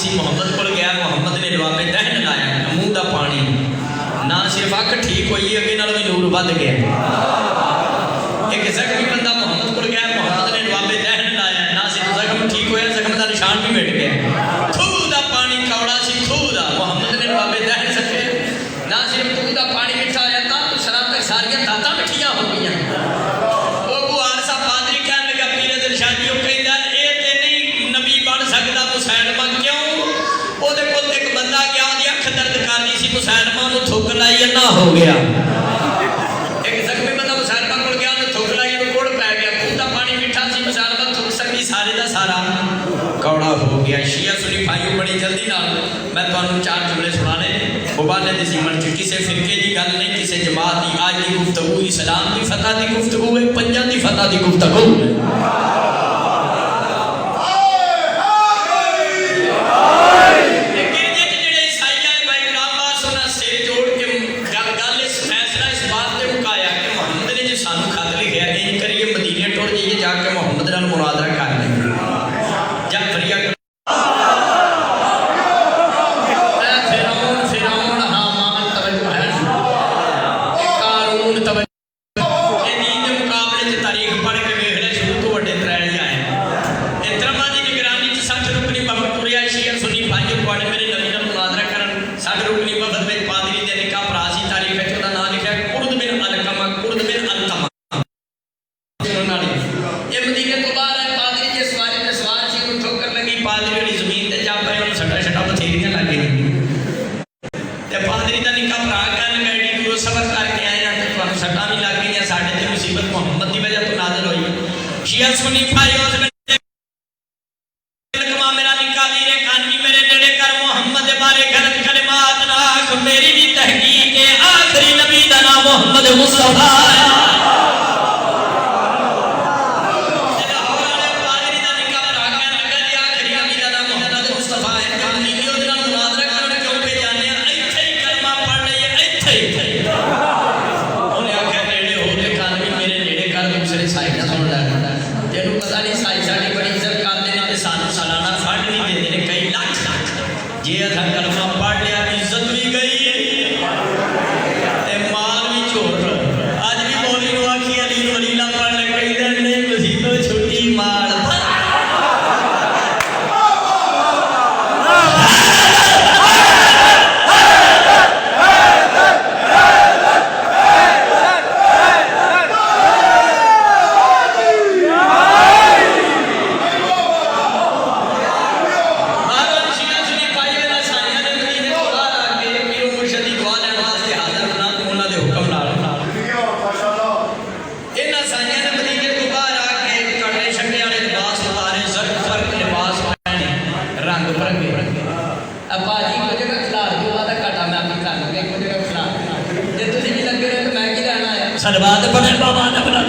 سی محمد کو گیا محمد نے لوابے دہن لایا منہ دا پانی نہ صرف اکھ ٹھیک ہوئی اگے نال بھی نور ود گیا ایک زخمی بندہ محمد کو گیا محمد نے لوابے دہن لایا نہ صرف زخم ٹھیک ہویا زخم دا نشان بھی مٹ گیا خوہ دا پانی کوڑا سی خوہ دا محمد نے لوابے دہن سکے نہ صرف خوہ دا پانی مٹھا آیا تا تو شراب تک ساریاں داتا مٹھیاں ہو گئی مسلمہ نو تھوک لائی نہ ہو گیا ایک زخمی بندہ مسلمہ کو گیا نو تھوک لائی نو کوڑ پہ گیا خودہ پانی مٹھا سی مسلمہ تھوک سکتی سارے دا سارا کوڑا ہو گیا شیعہ سنی بھائیوں بڑی جلدی نہ میں تو انہوں 4 جملے سنانے مبالے دی زیمن چی کسے فرقے دی گل نہیں کسے جماعت دی آج دی گفتگو اسلام دی فتح دی گفتگو ہے پنجان دی فتح دی گفتگو سلوات پڑھے بابا نے بنا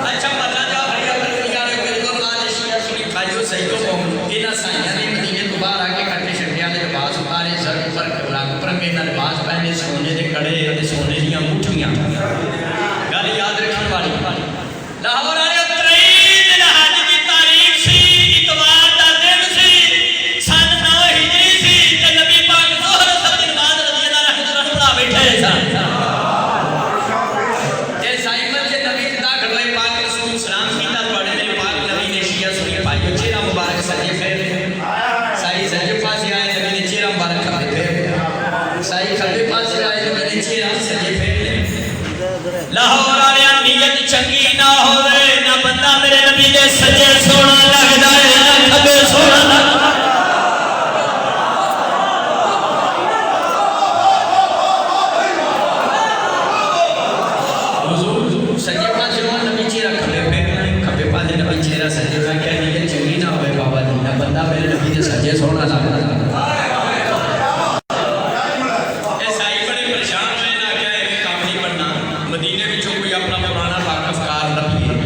اچھا مطلع جا بھائیہ بلدیاں رہے بلدوں آج شیعہ سنی بھائیوں سیدوں کو انہا سائیہ نے مدینے کو باہر آکے کٹے شکریاں نے لباس اتارے سر پر راگ پر میں انہا لباس پہنے سونے دے کڑے سونے دیاں مٹھیاں گالی یاد رکھنے والی لاہور آنے اترین لحاظ کی تاریخ سی اتوار دا دن سی سن 9 ہجری سی کہ نبی پاک ظہر سب دن بعد رضی اللہ رحمت اللہ بیٹھے سن جے سائمت جے نبی جدا کھڑوئے پاک رسول اسلام کی تا توڑے میرے پاک نبی نے شیعہ سنی پائیو چیرہ مبارک سجے پھر سائی سجے پاسی آئے نبی نے چیرہ مبارک کھڑے پھر سائی کھڑے پاسی آئے نبی نے چیرہ سجے پھر لاہور آنے نیت چنگی نہ ہوئے نہ بندہ میرے نبی دے سجے سونا لگ جائے نہ کھبے سونا لگ حضور سجے پاس جوان نبی چیرہ کھبے کھبے پاس نبی چیرہ سجے میں کہہ نیت چنگی نہ ہوئے بابا جی نہ بندہ میرے نبی دے سجے سونا لگ جائے مدینے بچوں کوئی اپنا پرانا پاک افکار نہ بھی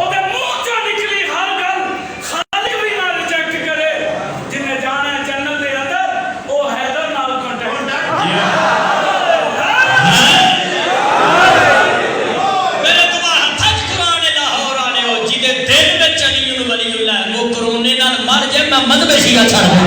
ਉਹਦੇ ਮੂੰਹ ਚੋਂ ਨਿਕਲੀ ਹਰ ਗੱਲ ਖਾਲਿਕ ਵੀ ਨਾ ਰਿਜੈਕਟ ਕਰੇ ਜਿਨੇ ਜਾਣਾ ਜੰਨਤ ਦੇ ਅੰਦਰ ਉਹ ਹੈਦਰ ਨਾਲ ਕੰਟੈਕਟ ਮੇਰੇ ਤੁਹਾਡਾ ਹੱਥ ਕੁਰਾਨ ਲਾਹੌਰ ਆਲੇ ਹੋ ਜਿਹਦੇ ਦਿਲ ਵਿੱਚ ਅਲੀ ਵਲੀਉੱਲਾ ਉਹ ਕਰੋਨੇ ਨਾਲ ਮਰ ਜਾਏ ਮੈਂ ਮਜ਼ਹਬ ਸ਼ੀਆ ਛੱਡ ਦੂੰ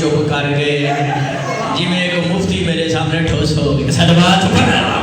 چپ کر گئے جی میں ایک مفتی میرے سامنے ٹھوس ہو گئے صلوات پڑھا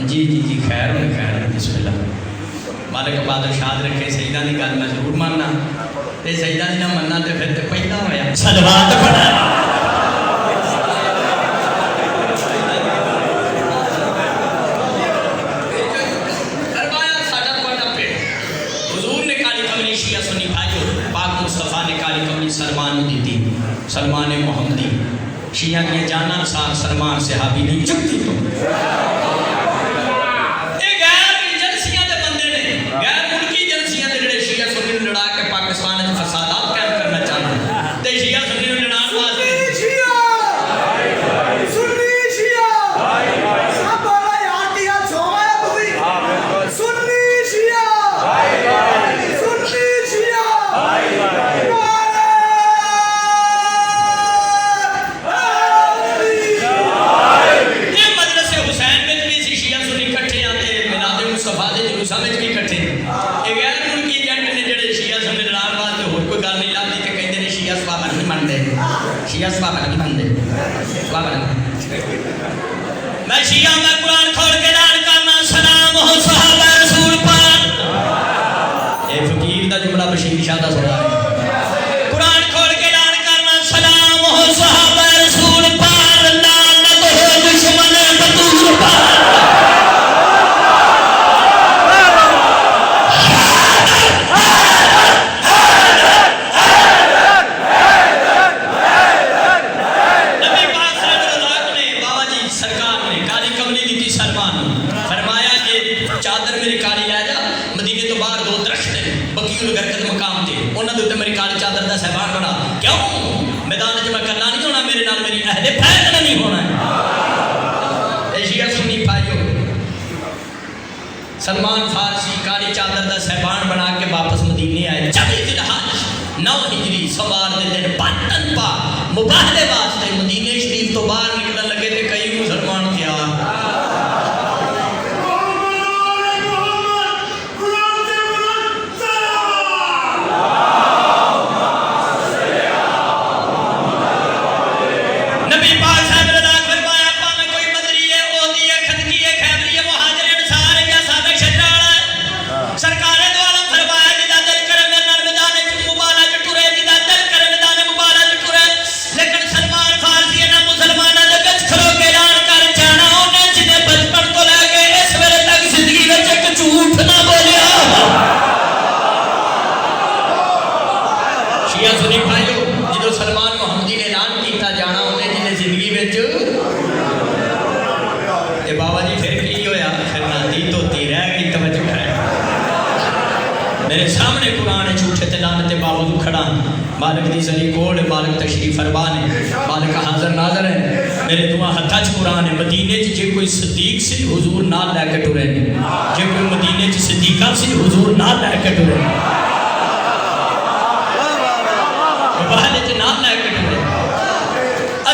جی جی جی خیر بسم اللہ مالک بادل شاد رکھے سیدہ دی گل میں ضرور ماننا تے سیدہ دی نہ مننا تے پھر تے پہلا ہویا صلوات پڑھا کروایا ساڈا تہاڈا پیٹ حضور نے کالی کملی شیعہ سنی بھائیو پاک مصطفیٰ نے کالی کملی سلمان نو دتی سلمان محمدی شیعہ کی جانا سار سلمان صحابی نہیں چکتی تو شیعہ سبابہ نہیں بندے سبابہ نہیں میں شیعہ میں قرآن کھول کے اعلان کرنا سلام ہو صحابہ رسول پر اے فقیر دا جملہ بشیر شاہ دا سوڑا ہے قرآن کھول کے اعلان کرنا سلام ہو صحابہ رسول پر لعنت ہو دشمن بطور پر چادر میری کالی لے جا مدینے تو باہر دو درخت ہیں بقیع الغرقد مقام تھے انہوں نے میری کالی چادر دا سہبان بنا کیوں میدان جو میں کرنا نہیں ہونا میرے نال میری اہل پھیلنا نہیں ہونا ہے اے شیعہ سنی بھائیو سلمان فارسی کالی چادر دا سہبان بنا کے واپس مدینے آئے جب ذی الحج 9 ہجری سوار دے دن پانتن پا مباہلے واسطے مدینے شریف تو باہر نکلنے لگے تھے کئی مسلمان کیا میرے سامنے قرآن جھوٹے تلانت باوضو کھڑا مالک دی زلی کوڑ مالک تشریف فرمان ہے مالک حاضر ناظر ہے میرے دعا ہتھاچ قرآن ہے مدینے جے کوئی صدیق سے حضور نہ لے کے ٹورے جے کوئی مدینے جے صدیقہ سے حضور نہ لے کے ٹورے مباہلے جے نہ لے کے ٹورے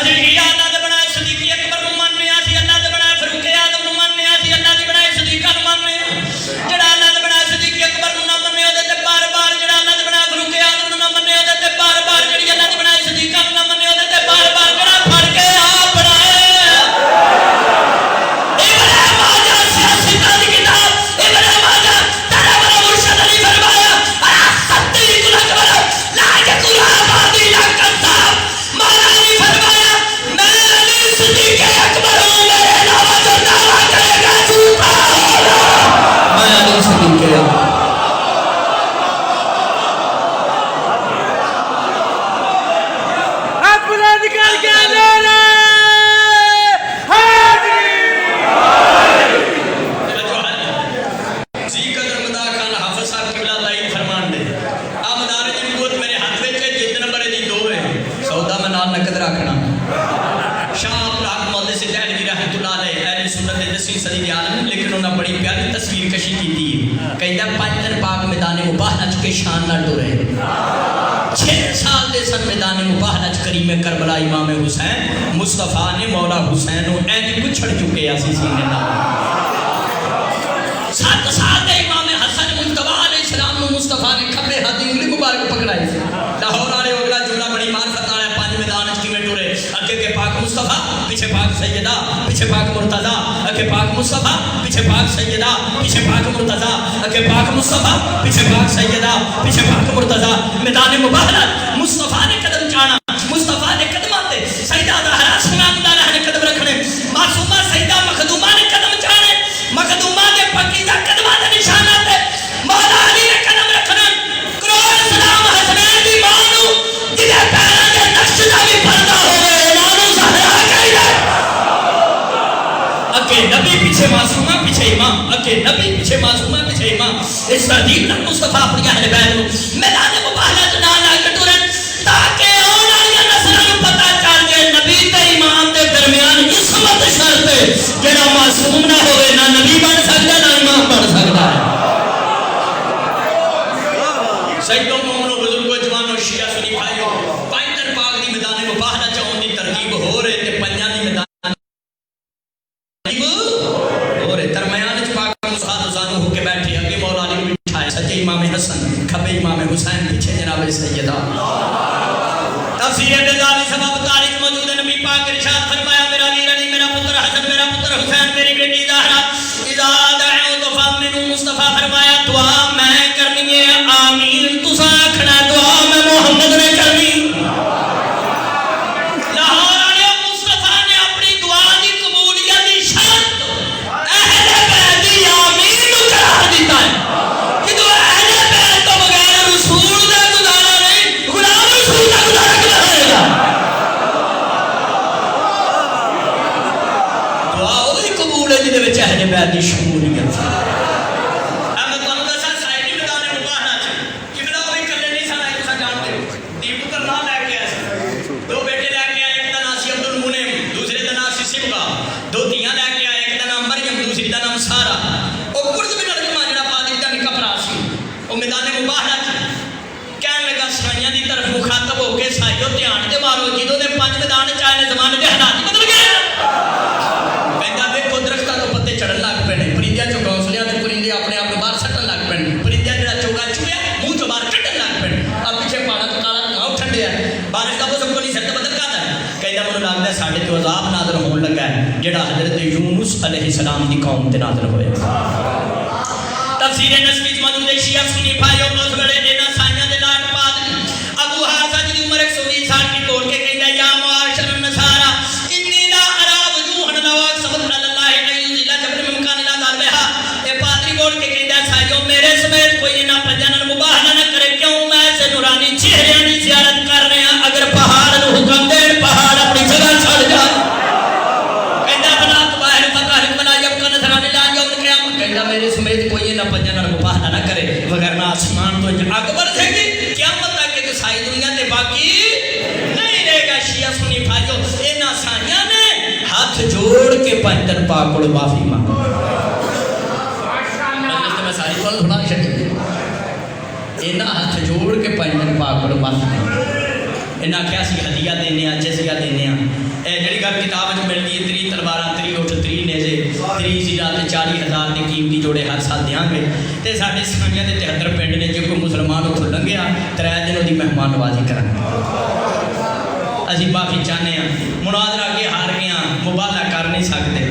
عزیز ہی اللہ دے بنائے صدیقی اکبر نمان میں آسی اللہ دے بنائے فروق آدم نمان میں آسی اللہ دے بنائے صدیقہ نمان میں جڑا اللہ دے بنائے صدیقی اکبر نمان میں ہوتے بار بار جڑا اللہ دے بنائے فروق آدم نمان میں ہوتے بار بار جڑی اللہ دے بنائے صدیقہ نمان میں ہوتے بار بار جڑا پھڑ کے آپ بنائے ابن ماجہ سیاسی کی کتاب ابن ماجہ تیرا بڑا مرشد علی فرمایا خطی کلک بڑا لا یکل آبادی لا کذاب مولا علی فرمایا میں علی صدیق اکبر ہوں میرے علاوہ جو دعویٰ کرے گا جھوٹا ہوگا میں علی صدیق اکبر لیکن انہوں نے بڑی پیاری تصویر کشی کی تھی کہتا ہے 5 دن پاک میدان مباہلہ چکے شان نہ ڈورے 6 سال دے سن میدان مباہلہ چ کریم کربلا امام حسین مصطفیٰ نے مولا حسین و اینجی پچھڑ چکے آسی سینے نا 7 سال دے امام حسن مجتبہ علیہ السلام نے مصطفیٰ نے کھبے ہاتھی انگلی مبارک پکڑائی لاہور آلے اگلا جملہ بڑی معرفت آلے 5 میدان چ کیویں ٹورے اگے کے پاک مصطفیٰ پیچھے پاک سیدہ پیچھے پاک مرتضیٰ اگے پاک مصطفیٰ پیچھے پاک سیدہ پیچھے پاک مرتضیٰ اگے پاک مصطفیٰ پیچھے پاک سیدہ پیچھے پاک مرتضیٰ میدان مباہلہ مصطفیٰ نے قدم چانا مصطفیٰ نے قدم آتے سیدہ زہرا سلام اللہ نے قدم رکھنے معصومہ سیدہ مخدومہ نے قدم چانے مخدومہ کے پاکیزہ قدمہ نے نشان آتے مولا علی نے قدم رکھنے کروڑ سلام حسنین دی مانو جنہیں پیرا دے نقش دا بھی پردہ ہوئے مانو زہرا کہی ہے اکے نبی پیچھے معصومہ پیچھے امام اکے نبی پیچھے معصومہ پیچھے امام اس ترتیب نہ مصطفیٰ اپنی اہل بیت کو میدان مباہلہ جنا لا کٹورن تاکہ اونا یا نسلان پتہ چل گئے نبی تے امام دے درمیان عصمت شرط ہے جڑا معصوم نہ ہوئے نہ نبی بن سکتا نہ امام بن سکتا ہے سیدوں مومنوں بزرگوں جوانوں شیعہ سنی بھائیوں 5 دن پاک دی میدان مباہلہ چاہوں دی ترتیب ہو رہے تے 5 دی میدان ہو رہے درمیان چ پاک مصعب زانو ہو کے بیٹھے اگے مولا علی کو بٹھائے سچے امام حسن کھبے امام حسین پیچھے جناب سیدہ تفسیر بزالی سبب تاریخ موجود ہے نبی پاک ارشاد فرمایا میرا ویر علی میرا پتر حسن میرا پتر حسین میری بیٹی زہرا اذا دعوت فامنوا مصطفیٰ فرمایا دعا میں کرنی ہے آمین تسا آکھنا دعا میں محمد نے کرنی لاہور والے مصطفیٰ نے اپنی دعا دی قبولیت دی شرط اہل بیت دی آمین قرار دیتا ہے کہ تو اہل بیت تو بغیر رسول دا گزارا نہیں غلام رسول دا گزارا کیا رہے گا دعا وہی قبول ہے جہدے وچ اہل بیت دی شمولیت ہے عذاب نازل ہون لگا ہے جڑا حضرت یونس علیہ السلام دی قوم تے نازل ہوئے تفسیر نسبی موجود ہے شیعہ سنی بھائیوں اس بڑے دینا سائیاں دے لاٹ پادری ابو حافظ جی عمر 120 سال کی توڑ کے کہندا یا معاشر النصارى انی لا ارى وجوها نواق صبر اللہ علیہ لا جبر ممکان لا دار بہا اے پادری بول کے کہندا سائیوں میرے سمیت کوئی نہ پجن مباہلہ نہ کرے کیوں میں سے نورانی چہرے دی زیارت کر رہے ہیں اگر پہاڑ نو حکم دے پہاڑ اپنی جگہ چھڑ جائے میرے سمیت کوئی نہ پنجن اور مباہلہ نہ کرے وگرنہ آسمان تو اکبر تھے گی قیامت تک کہ سائی دنیا تے باقی نہیں رہے گا شیعہ سنی بھائیوں اینا سائیاں نے ہاتھ جوڑ کے پنجن پاکڑ معافی مانگا میں ساری بول بھلا شکل اینا ہاتھ جوڑ کے پنجن پاکڑ معافی مانگا اینا کیا سی ہدیہ دینے ہیں جزیہ دینے ہیں اے جڑی گھر کتاب جو مل دی 3 تلواراں 3 اٹھ 3 نیزے 3 زیرات 40,000 دی قیمتی جوڑے ہر سال دیاں گے تے ساڈے سکھانیاں دے 73 پنڈ نے جو کوئی مسلمان اتھوں لنگیا 3 دن دی مہمان نوازی کرن اسی معافی چاہنے ہیں مناظرہ کے ہار گیا مباہلہ کر نہیں سکتے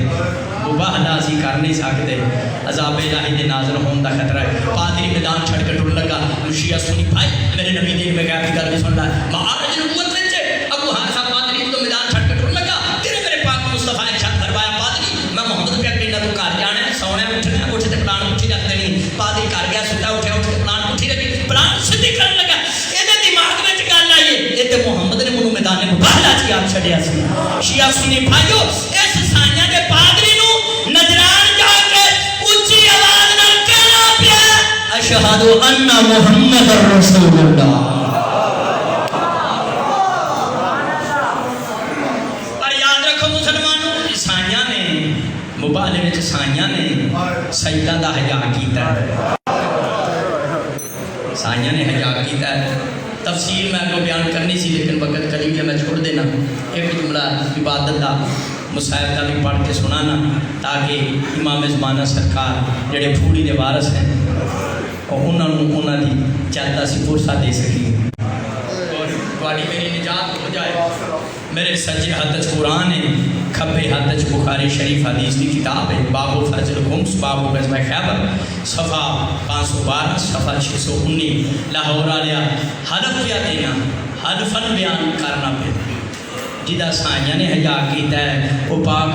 مباہلہ اسی کر نہیں سکتے عذاب الہی دے نازل ہون دا خطرہ ہے پادری میدان چھڑ کے ٹر لگا شیعہ سنی بھائی میرے نبی دین میں غیب کی گل بھی سن رہا ہے معارج نبوت وچ ابو حارثہ پادری تو میدان چھڑ کے ٹر لگا تیرے میرے پاک مصطفیٰ نے چھت فرمایا پادری میں محمد پہ کہنا تو گھر جانا ہے سونا اٹھنا اٹھ تے پلان اٹھی رکھتے نہیں پادری گھر گیا ستا اٹھیا اٹھ کے پلان اٹھی رکھی پلان سدھی کرن لگا اے دماغ وچ گل آئی اے تے محمد نے منوں میدان مباہلہ چ آپ چھڈیا سی شیعہ سنی بھائیو اس سائیاں دے پادری نو نجران جا کے اونچی آواز نال کہنا پیا اشہد ان محمد رسول اللہ مباہلے میں سائیاں نے سجدہ دا حجا کیتا ہے سائیاں نے حجا کیتا ہے تفسیر میں کو بیان کرنی سی لیکن وقت قریب ہے میں چھوڑ دینا ایک جملہ عبادت دا مصاحب دا بھی پڑھ کے سنانا تاکہ امام زمانہ سرکار جڑے پھوڑی دے وارث ہیں اور انہاں دی چاہتا سی فرصت دے سکی اور تواڈی میری نجات ہو جائے میرے سجے ہاتھ وچ قرآن ہے کھبے ہاتھ وچ بخاری شریف حدیث کی کتاب ہے باب فرض الخمس باب غزوہ خیبر صفحہ 512 صفحہ 619 لاہور والیا حلف کیا دینا حلفن بیان کرنا پہ جدا سائیاں نے حجا کیتا ہے وہ پاک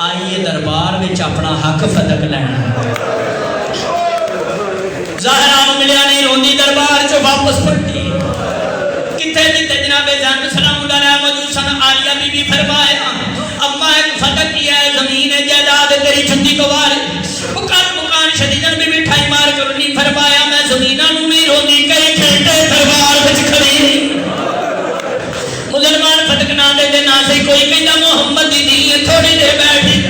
آئیے دربار وچ اپنا حق فدق لینا ظاہرہ ملیا نہیں روندی دربار چ واپس پڑتی جناب جان سلام علیہ مجوسن آلیہ بی بی فرمایا اما ایک فتح کیا ہے زمین جائیداد تیری چھتی کو وار مکان شدیدن بی بی ٹھائی مار کرنی فرمایا میں زمینہ نومی روندی کئی کھیٹے دربار بچ کھڑی مسلمان فتح نہ دے دے نہ سے کوئی کہنا محمد دی تھوڑی دے بیٹھی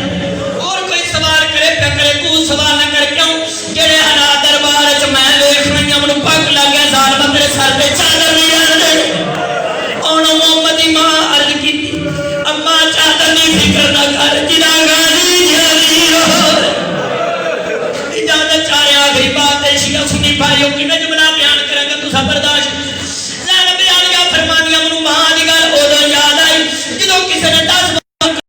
اور کوئی سوال کرے پہ کرے کو سوال نہ کر کیوں